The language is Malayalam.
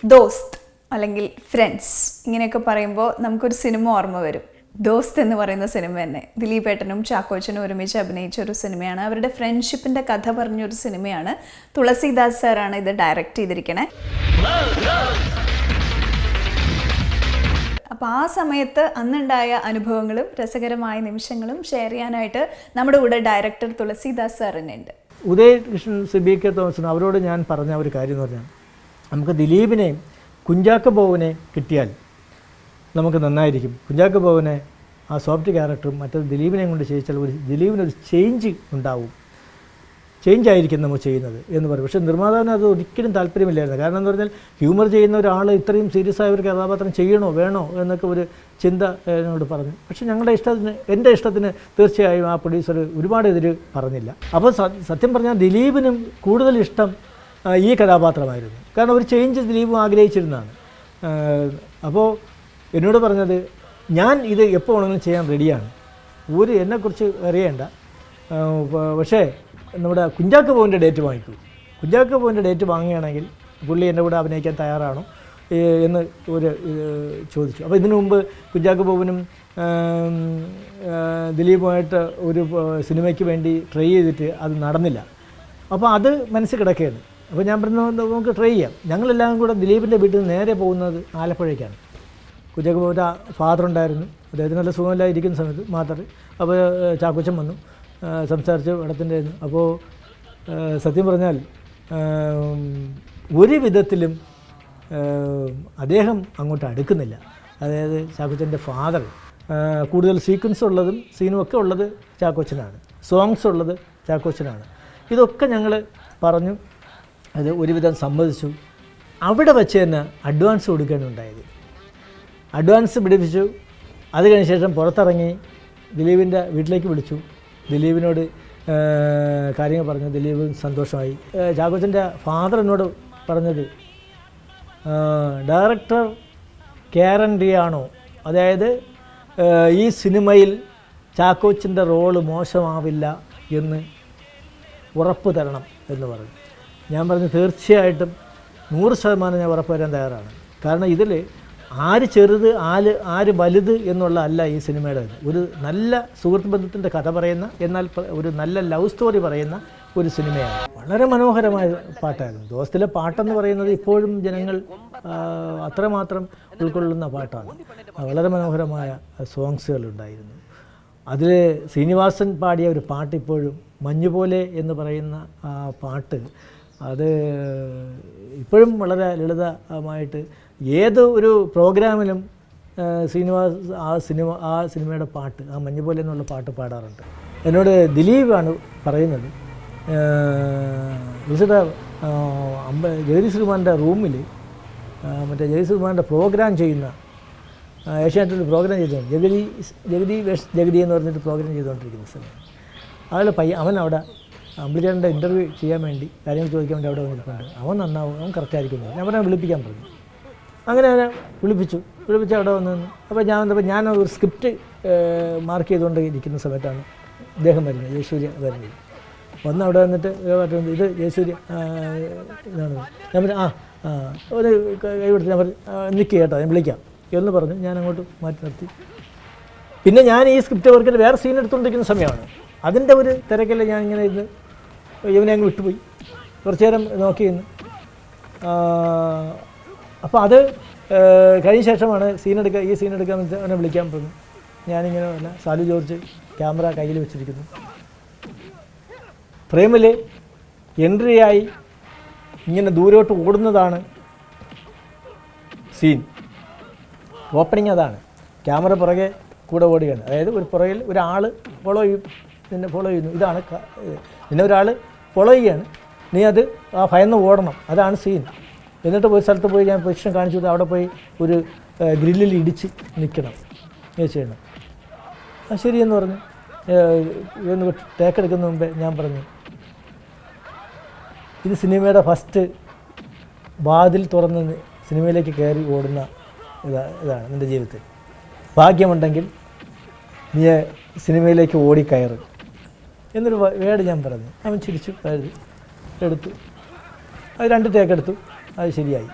ദോസ്ത് അല്ലെങ്കിൽ ഫ്രണ്ട്സ് ഇങ്ങനെയൊക്കെ പറയുമ്പോൾ നമുക്കൊരു സിനിമ ഓർമ്മ വരും. ദോസ്ത് എന്ന് പറയുന്ന സിനിമ തന്നെ ദിലീപേട്ടനും ചാക്കോച്ചനും ഒരുമിച്ച് അഭിനയിച്ച ഒരു സിനിമയാണ്. അവരുടെ ഫ്രണ്ട്ഷിപ്പിൻ്റെ കഥ പറഞ്ഞൊരു സിനിമയാണ്. തുളസീദാസ് സാറാണ് ഇത് ഡയറക്റ്റ് ചെയ്തിരിക്കണേ. അപ്പോൾ ആ സമയത്ത് അന്നുണ്ടായ അനുഭവങ്ങളും രസകരമായ നിമിഷങ്ങളും ഷെയർ ചെയ്യാനായിട്ട് നമ്മുടെ കൂടെ ഡയറക്ടർ തുളസീദാസ് സാർ തന്നെ ഉണ്ട്. ഉദയകൃഷ്ണൻ, സിബി.കെ. തോമസ് അവരോട് ഞാൻ പറഞ്ഞ ഒരു കാര്യം എന്ന് പറഞ്ഞാൽ, നമുക്ക് ദിലീപിനെയും കുഞ്ചാക്കോ ബോബനെ കിട്ടിയാൽ നമുക്ക് നന്നായിരിക്കും. കുഞ്ചാക്കോ ബോബനെ ആ സോഫ്റ്റ് ക്യാരക്ടറും മറ്റത് ദിലീപിനെയും കൊണ്ട് ചെയ്യിച്ചാൽ ദിലീപിനൊരു ചേഞ്ച് ഉണ്ടാവും, ചേഞ്ച് ആയിരിക്കും നമ്മൾ ചെയ്യുന്നത് എന്ന് പറയും. പക്ഷേ നിർമ്മാതാവിന് അത് ഒരിക്കലും താല്പര്യമില്ലായിരുന്നു. കാരണം എന്ന് പറഞ്ഞാൽ ഹ്യൂമർ ചെയ്യുന്ന ഒരാൾ ഇത്രയും സീരിയസ് ആയ ഒരു കഥാപാത്രം ചെയ്യണോ വേണോ എന്നൊക്കെ ഒരു ചിന്ത എന്നോട് പറഞ്ഞു. പക്ഷേ ഞങ്ങളുടെ ഇഷ്ടത്തിന്, എൻ്റെ ഇഷ്ടത്തിന് തീർച്ചയായും ആ പ്രൊഡ്യൂസർ ഒരുപാട് എതിര് പറഞ്ഞില്ല. അപ്പോൾ സത്യം പറഞ്ഞാൽ ദിലീപിനും കൂടുതൽ ഇഷ്ടം ഈ കഥാപാത്രമായിരുന്നു. കാരണം ഒരു ചേഞ്ച് ദിലീപും ആഗ്രഹിച്ചിരുന്നതാണ്. അപ്പോൾ എന്നോട് പറഞ്ഞത്, ഞാൻ ഇത് എപ്പോൾ വേണമെങ്കിലും ചെയ്യാൻ റെഡിയാണ്, എന്നെക്കുറിച്ച് അറിയേണ്ട, പക്ഷേ നമ്മുടെ കുഞ്ചാക്കോ ബോബൻ്റെ ഡേറ്റ് വാങ്ങിക്കൂ. കുഞ്ചാക്കോ ബോബൻ്റെ ഡേറ്റ് വാങ്ങുകയാണെങ്കിൽ പുള്ളി എൻ്റെ കൂടെ അഭിനയിക്കാൻ തയ്യാറാണോ എന്ന് ചോദിച്ചു. അപ്പോൾ ഇതിനു മുമ്പ് കുഞ്ചാക്കോ ബോബനും ദിലീപുമായിട്ട് ഒരു സിനിമയ്ക്ക് വേണ്ടി ട്രൈ ചെയ്തിട്ട് അത് നടന്നില്ല. അപ്പോൾ അത് മനസ്സിൽ കിടക്കുകയാണ്. അപ്പോൾ ഞാൻ പറഞ്ഞു, നമുക്ക് ട്രൈ ചെയ്യാം. ഞങ്ങളെല്ലാം കൂടെ ദിലീപിൻ്റെ വീട്ടിൽ നിന്ന് നേരെ പോകുന്നത് ആലപ്പുഴയ്ക്കാണ്. കുഞ്ചാക്കോ ബോബൻ്റെ ഫാദർ ഉണ്ടായിരുന്നു, അദ്ദേഹത്തിന് നല്ല സുഖമില്ലാതിരിക്കുന്ന സമയത്ത് മാത്രം. അപ്പോൾ ചാക്കോച്ചൻ വന്നു, സംസാരിച്ച് ഇടത്തിൻ്റെ. അപ്പോൾ സത്യം പറഞ്ഞാൽ ഒരു വിധത്തിലും അദ്ദേഹം അങ്ങോട്ട് അടുക്കുന്നില്ല. അതായത് ചാക്കോച്ചൻ്റെ ഫാദർ കൂടുതൽ സീക്വൻസ് ഉള്ളതും സീനും ഒക്കെ ഉള്ളത് ചാക്കോച്ചനാണ്, സോങ്സ് ഉള്ളത് ചാക്കോച്ചനാണ്. ഇതൊക്കെ ഞങ്ങൾ പറഞ്ഞു, അത് ഒരുവിധം സമ്മതിച്ചു. അവിടെ വെച്ച് തന്നെ അഡ്വാൻസ് കൊടുക്കാനുണ്ടായത്. അഡ്വാൻസ് പിടിപ്പിച്ചു. അത് കഴിഞ്ഞ ശേഷം പുറത്തിറങ്ങി ദിലീപിൻ്റെ വീട്ടിലേക്ക് വിളിച്ചു. ദിലീപിനോട് കാര്യങ്ങൾ പറഞ്ഞു. ദിലീപ് സന്തോഷമായി. ചാക്കോച്ചൻ്റെ ഫാദർ എന്നോട് പറഞ്ഞത്, ഡയറക്ടർ ഗ്യാരണ്ടി ആണോ, അതായത് ഈ സിനിമയിൽ ചാക്കോച്ചൻ്റെ റോള് മോശമാവില്ല എന്ന് ഉറപ്പ് തരണം എന്ന് പറഞ്ഞു. ഞാൻ പറഞ്ഞു, തീർച്ചയായിട്ടും 100% ഞാൻ ഉറപ്പ് തരാൻ തയ്യാറാണ്. കാരണം ഇതിൽ ആര് ചെറുത് ആര് വലുത് എന്നുള്ള അല്ല ഈ സിനിമയുടെ. ഒരു നല്ല സുഹൃത്ത് ബന്ധത്തിൻ്റെ കഥ പറയുന്ന, എന്നാൽ ഒരു നല്ല ലവ് സ്റ്റോറി പറയുന്ന ഒരു സിനിമയാണ്. വളരെ മനോഹരമായ പാട്ടായിരുന്നു. ദോസ്തിലെ പാട്ടെന്ന് പറയുന്നത് ഇപ്പോഴും ജനങ്ങൾ അത്രമാത്രം ഉൾക്കൊള്ളുന്ന പാട്ടാണ്. വളരെ മനോഹരമായ സോങ്സുകളുണ്ടായിരുന്നു. അതിൽ ശ്രീനിവാസൻ പാടിയ ഒരു പാട്ട് ഇപ്പോഴും, മഞ്ഞുപോലെ എന്ന് പറയുന്ന ആ പാട്ട്, അത് ഇപ്പോഴും വളരെ ലളിതമായിട്ട് ഏത് ഒരു പ്രോഗ്രാമിലും ശ്രീനിവാസ് ആ സിനിമയുടെ പാട്ട്, ആ മഞ്ഞുപോലെ എന്നുള്ള പാട്ട് പാടാറുണ്ട്. എന്നോട് ദിലീപാണ് പറയുന്നത്, ജഗദീഷ് ശ്രീമാൻ്റെ റൂമിൽ മറ്റേ ജഗദീഷ് ശ്രീമാൻ്റെ പ്രോഗ്രാം ചെയ്യുന്ന, ഏഷ്യാനെറ്റിൽ പ്രോഗ്രാം ചെയ്തുകൊണ്ട് ജഗതി എന്ന് പറഞ്ഞിട്ട് പ്രോഗ്രാം ചെയ്തുകൊണ്ടിരിക്കുന്ന സമയം അവൻ അവിടെ അമ്പിളിച്ചേട്ടൻ്റെ ഇൻ്റർവ്യൂ ചെയ്യാൻ വേണ്ടി, കാര്യങ്ങൾ ചോദിക്കാൻ വേണ്ടി അവിടെ വന്നിട്ടുണ്ട്. അവൻ നന്നാവും, അവൻ കറക്റ്റായിരിക്കും. ഞാൻ പറഞ്ഞാൽ വിളിപ്പിക്കാൻ പറഞ്ഞു. അങ്ങനെ അവനെ വിളിപ്പിച്ച് അവിടെ വന്നു. അപ്പോൾ ഞാൻ ഒരു സ്ക്രിപ്റ്റ് മാർക്ക് ചെയ്തുകൊണ്ട് ഇരിക്കുന്ന സമയത്താണ് ഇദ്ദേഹം വരുന്നത്, ജയസൂര്യ വരുന്നത്. വന്ന് അവിടെ വന്നിട്ട് ഇത് ജയസൂര്യ ഇതാണ്. ഞാൻ പറഞ്ഞു, ഒരു കൈ കൊടുത്ത് ഞാൻ പറഞ്ഞു, നിൽക്കുക കേട്ടോ, ഞാൻ വിളിക്കാം എന്ന് പറഞ്ഞു. ഞാൻ അങ്ങോട്ട് മാറ്റി നിർത്തി. പിന്നെ ഞാൻ ഈ സ്ക്രിപ്റ്റ് വർക്കിൽ വേറെ സീൻ എടുത്തുകൊണ്ടിരിക്കുന്ന സമയമാണ്. അതിൻ്റെ ഒരു തിരക്കല്ല ഞാൻ ഇങ്ങനെ ഇരുന്ന് ഇവനെ അങ്ങ് വിട്ടുപോയി. കുറച്ച് നേരം നോക്കി നിന്ന്. അപ്പോൾ അത് കഴിഞ്ഞ ശേഷമാണ് ഈ സീൻ എടുക്കാൻ അവനെ വിളിക്കാൻ പറഞ്ഞു. ഞാനിങ്ങനെ അല്ല, സാലു ജോർജ് ക്യാമറ കയ്യിൽ വെച്ചിരിക്കുന്നു. ഫ്രെയിമിൽ എൻട്രിയായി ഇങ്ങനെ ദൂരോട്ട് ഓടുന്നതാണ് സീൻ. ഓപ്പണിങ് അതാണ്. ക്യാമറ പുറകെ കൂടെ ഓടുകയാണ്. അതായത് ഒരു പുറകിൽ ഒരാൾ നിന്നെ ഫോളോ ചെയ്യുന്നു. ഇതാണ് നിന്നെ ഒരാൾ ഫോളോ ചെയ്യുകയാണ്. നീ അത് ആ ഭയന്ന് ഓടണം. അതാണ് സീൻ. എന്നിട്ട് ഒരു സ്ഥലത്ത് പോയി ഞാൻ പൊസിഷൻ കാണിച്ചു, അവിടെ പോയി ഒരു ഗ്രില്ലിൽ ഇടിച്ച് നിൽക്കണം, ചെയ്യണം. ശരിയെന്ന് പറഞ്ഞു. ഇതൊന്ന് ടേക്കെടുക്കുന്ന മുമ്പേ ഞാൻ പറഞ്ഞു, ഇത് സിനിമയുടെ ഫസ്റ്റ് വാതിൽ തുറന്ന് സിനിമയിലേക്ക് കയറി ഓടുന്ന ഇതാണ് നിൻ്റെ ജീവിതത്തിൽ. ഭാഗ്യമുണ്ടെങ്കിൽ നീ സിനിമയിലേക്ക് ഓടിക്കയറും എന്നൊരു വേർഡ് ഞാൻ പറഞ്ഞു. അവൻ ചിരിച്ചു, എടുത്തു. അത് 2 ടേക്ക് എടുത്തു. അത് ശരിയായി.